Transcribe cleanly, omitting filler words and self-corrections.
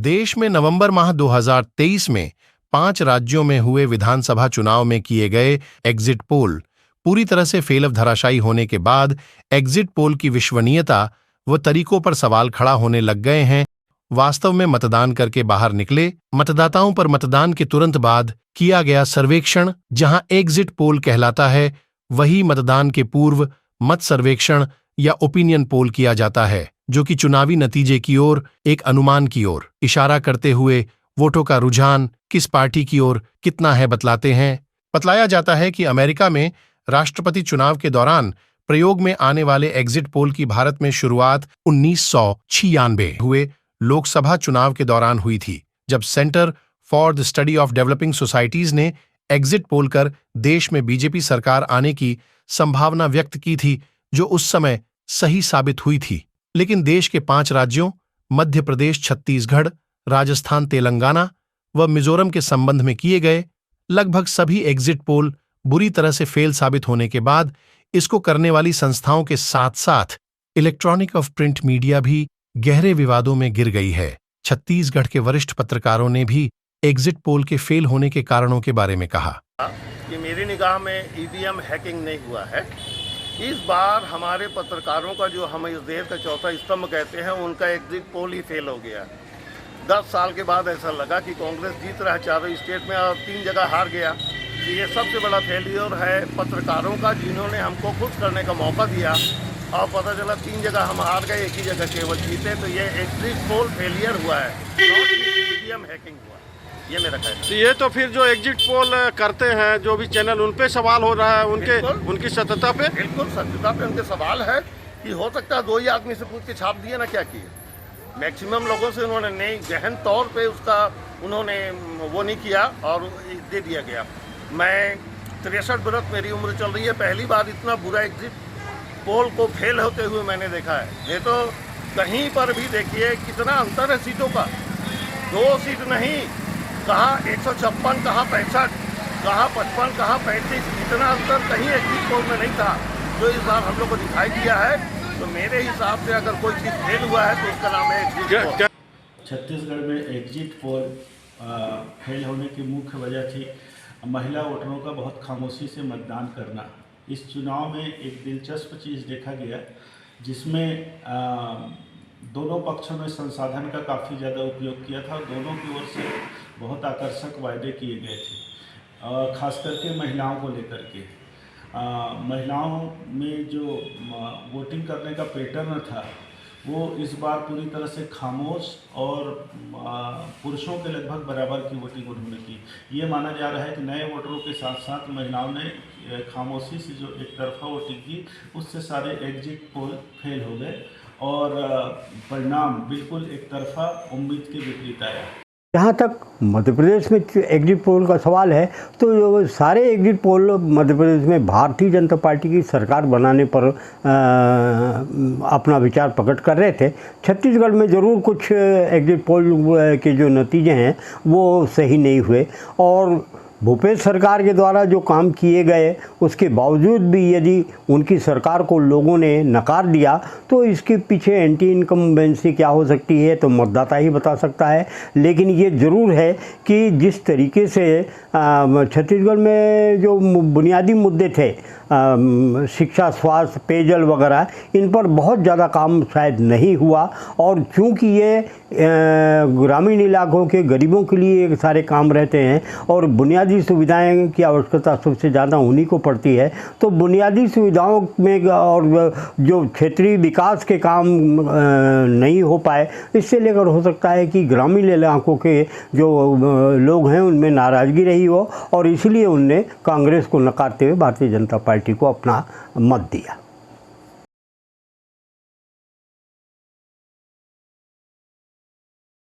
देश में नवंबर माह 2023 में 5 राज्यों में हुए विधानसभा चुनाव में किए गए एग्जिट पोल पूरी तरह से फेल धराशायी होने के बाद एग्जिट पोल की विश्वसनीयता व तरीकों पर सवाल खड़ा होने लग गए हैं। वास्तव में मतदान करके बाहर निकले मतदाताओं पर मतदान के तुरंत बाद किया गया सर्वेक्षण जहां एग्जिट पोल कहलाता है, वही मतदान के पूर्व मत सर्वेक्षण या ओपिनियन पोल किया जाता है, जो कि चुनावी नतीजे की ओर एक अनुमान की ओर इशारा करते हुए वोटों का रुझान किस पार्टी की ओर कितना है बतलाया जाता है कि अमेरिका में राष्ट्रपति चुनाव के दौरान प्रयोग में आने वाले एग्जिट पोल की भारत में शुरुआत 1996 हुए लोकसभा चुनाव के दौरान हुई थी, जब centre for the study of developing societies ने एग्जिट पोल कर देश में बीजेपी सरकार आने की संभावना व्यक्त की थी, जो उस समय सही साबित हुई थी। लेकिन देश के 5 राज्यों मध्य प्रदेश, छत्तीसगढ़, राजस्थान, तेलंगाना व मिजोरम के संबंध में किए गए लगभग सभी एग्जिट पोल बुरी तरह से फेल साबित होने के बाद इसको करने वाली संस्थाओं के साथ साथ इलेक्ट्रॉनिक ऑफ प्रिंट मीडिया भी गहरे विवादों में गिर गई है। छत्तीसगढ़ के वरिष्ठ पत्रकारों ने भी एग्जिट पोल के फेल होने के कारणों के बारे में कहा कि मेरी निगाह में ईवीएम हैकिंग नहीं हुआ है। इस बार हमारे पत्रकारों का जो हम इस देश का चौथा स्तंभ कहते हैं, उनका एग्जिट पोल ही फेल हो गया। 10 साल के बाद ऐसा लगा कि कांग्रेस जीत रहा है चारों स्टेट में और 3 जगह हार गया। तो ये सबसे बड़ा फेलियर है पत्रकारों का, जिन्होंने हमको खुश करने का मौका दिया और पता चला 3 जगह हम हार गए, एक ही जगह केवल जीते। तो ये एग्जिट पोल फेलियर हुआ है, ईवीएम हैकिंग हुआ। ये मेरा कहना है। तो ये तो फिर जो एग्जिट पोल करते हैं जो भी चैनल, उन पे सवाल हो रहा है, उनकी सत्यता पे। बिल्कुल सत्यता पे उनके सवाल है कि हो सकता है 2 ही आदमी से पूछ के छाप दिए ना, क्या किए। मैक्सिमम लोगों से उन्होंने नहीं, गहन तौर पे उसका उन्होंने वो नहीं किया और दे दिया गया। मैं 63 बरस मेरी उम्र चल रही है, पहली बार इतना बुरा एग्जिट पोल को फेल होते हुए मैंने देखा है। ये तो कहीं पर भी देखिए कितना अंतर है सीटों का, 2 सीट नहीं, कहाँ 156, कहाँ 65, कहाँ 55, कहाँ 35, इतना अंतर कहीं एग्जिट पोल में नहीं था, जो इस बार हम लोग को दिखाई दिया है। तो मेरे हिसाब से अगर कोई चीज़ फेल हुआ है तो उसका नाम है एग्जिट पोल। छत्तीसगढ़ में एग्जिट पोल फेल होने की मुख्य वजह थी महिला वोटरों का बहुत खामोशी से मतदान करना। इस चुनाव में एक दिलचस्प चीज़ देखा गया, जिसमें दोनों पक्षों ने संसाधन का काफ़ी ज़्यादा उपयोग किया था और दोनों की ओर से बहुत आकर्षक वायदे किए गए थे, खास करके महिलाओं को लेकर के। महिलाओं में जो वोटिंग करने का पैटर्न था वो इस बार पूरी तरह से खामोश और पुरुषों के लगभग बराबर की वोटिंग उन्होंने की। ये माना जा रहा है कि नए वोटरों के साथ साथ महिलाओं ने खामोशी से जो एक तरफा वोटिंग की, उससे सारे एग्जिट पोल फेल हो गए और परिणाम बिल्कुल एक तरफा उम्मीद के विपरीत आया। जहाँ तक मध्य प्रदेश में एग्जिट पोल का सवाल है, तो सारे एग्जिट पोल मध्य प्रदेश में भारतीय जनता पार्टी की सरकार बनाने पर अपना विचार प्रकट कर रहे थे। छत्तीसगढ़ में ज़रूर कुछ एग्जिट पोल के जो नतीजे हैं वो सही नहीं हुए और भूपेश सरकार के द्वारा जो काम किए गए उसके बावजूद भी यदि उनकी सरकार को लोगों ने नकार दिया तो इसके पीछे एंटी इनकम्बेंसी क्या हो सकती है तो मतदाता ही बता सकता है। लेकिन ये ज़रूर है कि जिस तरीके से छत्तीसगढ़ में जो बुनियादी मुद्दे थे, शिक्षा, स्वास्थ्य, पेयजल वगैरह, इन पर बहुत ज़्यादा काम शायद नहीं हुआ और चूँकि ये ग्रामीण इलाकों के गरीबों के लिए सारे काम रहते हैं और बुनियादी सुविधाएं की आवश्यकता सबसे ज़्यादा उन्हीं को पड़ती है, तो बुनियादी सुविधाओं में और जो क्षेत्रीय विकास के काम नहीं हो पाए, इससे लेकर हो सकता है कि ग्रामीण इलाकों के जो लोग हैं उनमें नाराज़गी रही हो और इसलिए उनने कांग्रेस को नकारते हुए भारतीय जनता पार्टी को अपना मत दिया।